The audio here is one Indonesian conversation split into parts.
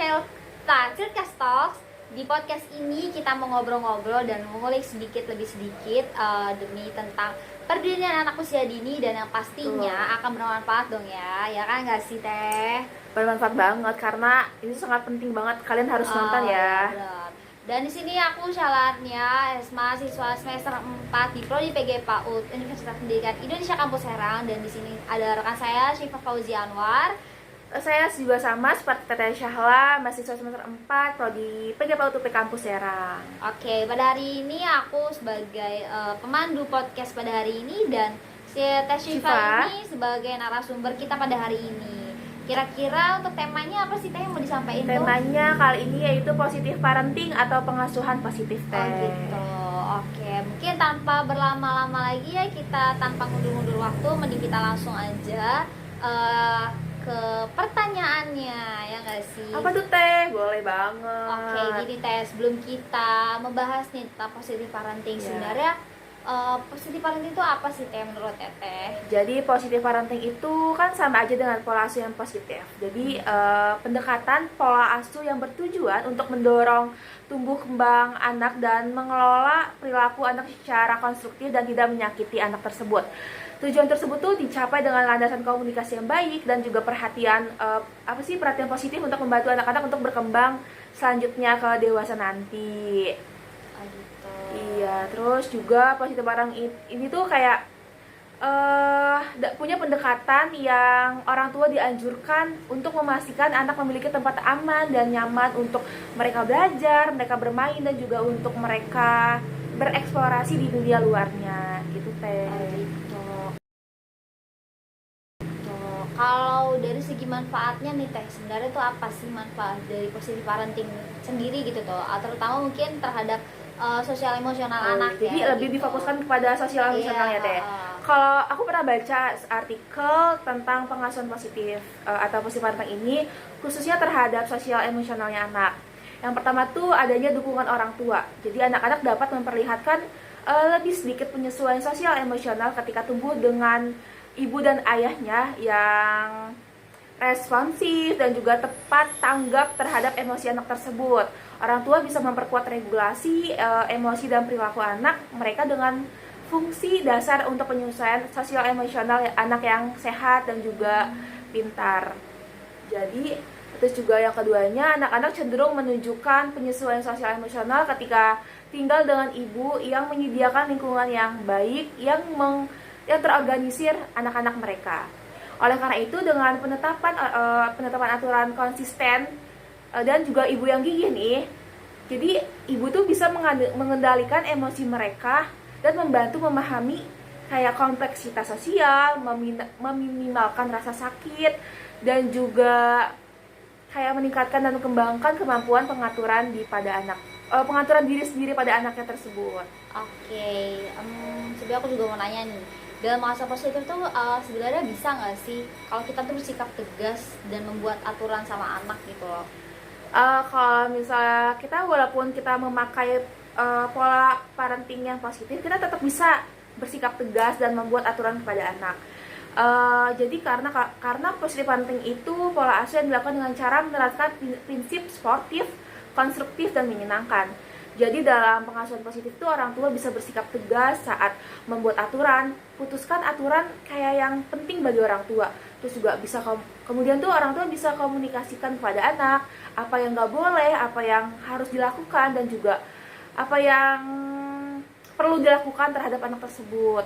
Cilkas Talks. Di podcast ini kita mau ngobrol-ngobrol dan mengulik sedikit lebih sedikit demi tentang perlindungan anak usia dini dan yang pastinya akan bermanfaat dong ya kan nggak sih Teh? Bermanfaat banget karena ini sangat penting banget, kalian harus nonton ya. Bener. Dan di sini aku Syalatnya, mahasiswa semester 4 di Prodi PG PAUD Universitas Pendidikan Indonesia Kampus Serang, dan di sini ada rekan saya Syifa Fauzi Anwar. Saya juga sama seperti Teteh Syahla, mahasiswa semester 4 Prodi PG PAUD UP Kampus Serang. Oke, pada hari ini aku sebagai pemandu podcast pada hari ini, dan si Teh Syifa ini sebagai narasumber kita pada hari ini. Kira-kira untuk temanya apa sih Teh yang mau disampaikan? Temanya kali ini yaitu positif parenting atau pengasuhan positif Teh. Oh gitu. Oke, mungkin tanpa berlama-lama lagi ya, kita tanpa mundur-mundur waktu, mending kita langsung aja ke pertanyaannya, ya nggak sih? Apa tuh Teh? Boleh banget. Oke, gini Teh, sebelum kita membahas nih tentang positif parenting, sebenarnya positif parenting itu apa sih Teh menurut Teteh? Jadi positif parenting itu kan sama aja dengan pola asuh yang positif. Jadi pendekatan pola asuh yang bertujuan untuk mendorong tumbuh kembang anak dan mengelola perilaku anak secara konstruktif dan tidak menyakiti anak tersebut. Tujuan tersebut tuh dicapai dengan landasan komunikasi yang baik dan juga perhatian perhatian positif untuk membantu anak-anak untuk berkembang selanjutnya ke dewasa nanti. Iya, terus juga positif barang ini tuh kayak punya pendekatan yang orang tua dianjurkan untuk memastikan anak memiliki tempat aman dan nyaman untuk mereka belajar, mereka bermain, dan juga untuk mereka bereksplorasi di dunia luarnya, gitu Teh. Kalau dari segi manfaatnya nih Teh, sebenarnya itu apa sih manfaat dari positif parenting sendiri gitu tuh, terutama mungkin terhadap sosial emosional anak jadi ya, lebih gitu. difokuskan kepada sosial emosionalnya Teh. Kalau aku pernah baca artikel tentang pengasuhan positif atau positif parenting ini khususnya terhadap sosial emosionalnya anak. Yang pertama tuh adanya dukungan orang tua. Jadi anak-anak dapat memperlihatkan lebih sedikit penyesuaian sosial emosional ketika tumbuh dengan ibu dan ayahnya yang responsif dan juga tepat tanggap terhadap emosi anak tersebut. Orang tua bisa memperkuat regulasi emosi dan perilaku anak mereka dengan fungsi dasar untuk penyesuaian sosial emosional anak yang sehat dan juga pintar. Jadi terus juga yang keduanya, anak-anak cenderung menunjukkan penyesuaian sosial emosional ketika tinggal dengan ibu yang menyediakan lingkungan yang baik yang terorganisir anak-anak mereka. Oleh karena itu dengan penetapan aturan konsisten dan juga ibu yang gigih nih, jadi ibu tuh bisa mengendalikan emosi mereka dan membantu memahami kayak kompleksitas sosial, meminimalkan rasa sakit, dan juga kayak meningkatkan dan mengembangkan kemampuan pengaturan diri sendiri pada anaknya tersebut. Oke, sebenarnya aku juga mau nanya nih, dalam masa positif tuh sebenarnya bisa nggak sih kalau kita tuh bersikap tegas dan membuat aturan sama anak gitu loh? Kalau misalnya kita walaupun kita memakai pola parenting yang positif, kita tetap bisa bersikap tegas dan membuat aturan kepada anak. Jadi karena positif parenting itu pola asuh yang dilakukan dengan cara menerapkan prinsip sportif, konstruktif, dan menyenangkan. Jadi dalam pengasuhan positif itu orang tua bisa bersikap tegas saat membuat aturan, putuskan aturan kayak yang penting bagi orang tua. Terus juga bisa kemudian tuh orang tua bisa komunikasikan kepada anak apa yang nggak boleh, apa yang harus dilakukan, dan juga apa yang perlu dilakukan terhadap anak tersebut.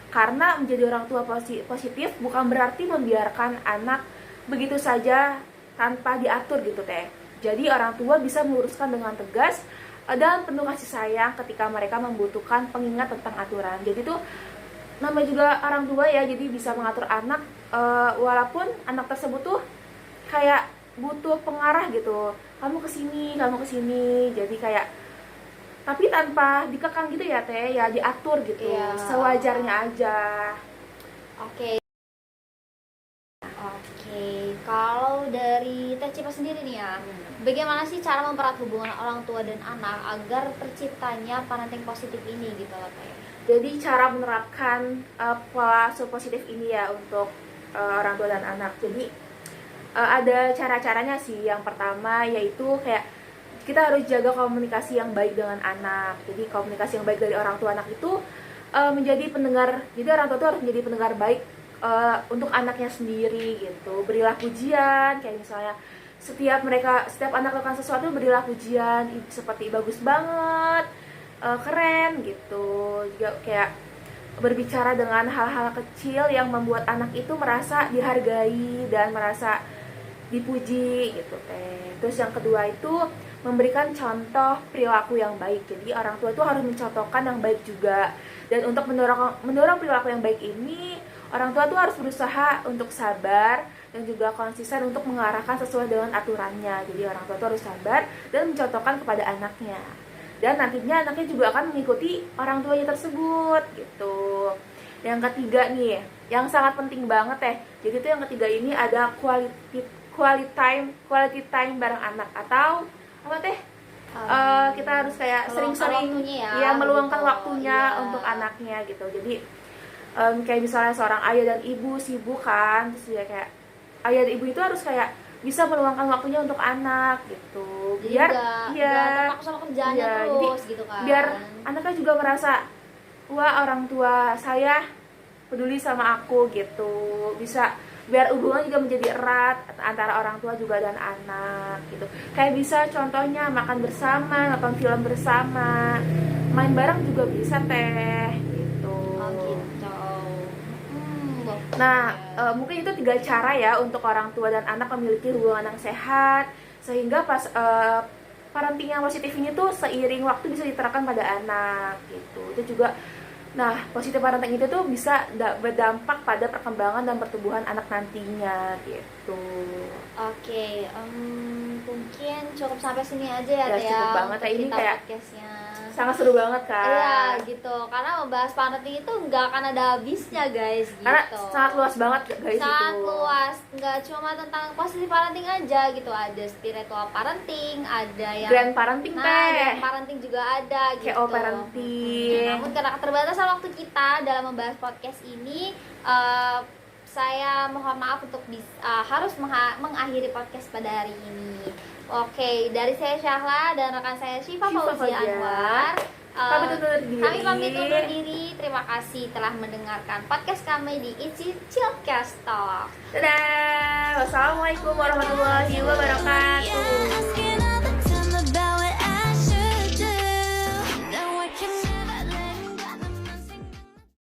Karena menjadi orang tua positif bukan berarti membiarkan anak begitu saja tanpa diatur gitu Teh. Jadi orang tua bisa meluruskan dengan tegas dan penuh kasih sayang ketika mereka membutuhkan pengingat tentang aturan. Jadi tuh namanya juga orang tua ya, jadi bisa mengatur anak walaupun anak tersebut tuh kayak butuh pengarah gitu. Kamu kesini. Jadi kayak tapi tanpa dikekang gitu ya Teh, ya diatur gitu, sewajarnya aja. Oke, kalau dari Teh Cipa sendiri nih ya, bagaimana sih cara mempererat hubungan orang tua dan anak agar terciptanya parenting positif ini gitu loh Teh? Jadi cara menerapkan pola asuh positif ini ya untuk orang tua dan anak. Jadi ada cara-caranya sih. Yang pertama yaitu kayak kita harus jaga komunikasi yang baik dengan anak. Jadi komunikasi yang baik dari orang tua anak itu menjadi pendengar. Jadi orang tua itu harus menjadi pendengar baik untuk anaknya sendiri gitu. Berilah pujian, kayak misalnya setiap anak lakukan sesuatu berilah pujian seperti bagus banget, keren gitu. Juga kayak berbicara dengan hal-hal kecil yang membuat anak itu merasa dihargai dan merasa dipuji gitu teh. Terus yang kedua itu memberikan contoh perilaku yang baik. Jadi orang tua itu harus mencontohkan yang baik juga. Dan untuk mendorong perilaku yang baik ini, orang tua itu harus berusaha untuk sabar dan juga konsisten untuk mengarahkan sesuai dengan aturannya. Jadi orang tua itu harus sabar dan mencontohkan kepada anaknya. Dan nantinya anaknya juga akan mengikuti orang tuanya tersebut gitu. Yang ketiga nih, yang sangat penting banget teh. Jadi itu yang ketiga ini ada quality time bareng anak, atau apa teh? Kita harus kayak sering-sering meluangkan waktunya untuk anaknya gitu. Jadi kayak misalnya seorang ayah dan ibu sibuk kan, terus ya kayak ayah dan ibu itu harus kayak bisa meluangkan waktunya untuk anak gitu. Biar terpaku sama kerjaannya terus gitu kan. Biar anaknya juga merasa, wah orang tua saya peduli sama aku gitu. Bisa biar hubungan juga menjadi erat antara orang tua juga dan anak gitu. Kayak bisa contohnya makan bersama, nonton film bersama, main bareng juga bisa teh gitu. Nah, mungkin itu 3 cara ya untuk orang tua dan anak memiliki hubungan yang sehat, sehingga pas parenting yang positif ini tuh seiring waktu bisa diterapkan pada anak gitu. Itu juga, nah positif parenting itu tuh bisa berdampak pada perkembangan dan pertumbuhan anak nantinya gitu. Oke, mungkin cukup sampai sini aja ya Teh. Cukup banget ya, ini kayak podcastnya sangat seru banget kan. Iya gitu, karena membahas parenting itu nggak akan ada habisnya guys gitu. Karena sangat luas banget guys. Sangat itu luas, nggak cuma tentang positif parenting aja gitu. Ada spiritual parenting, ada yang grand parenting grand parenting juga ada gitu. KO parenting. Namun karena keterbatasan waktu kita dalam membahas podcast ini, saya mohon maaf untuk harus mengakhiri podcast pada hari ini. Oke, dari saya Syahla dan rekan saya Syifa Fauzia Anwar, kami pamit undur diri. Terima kasih telah mendengarkan podcast kami di It's Chillcast Talk. Dadah. Wassalamualaikum warahmatullahi wabarakatuh.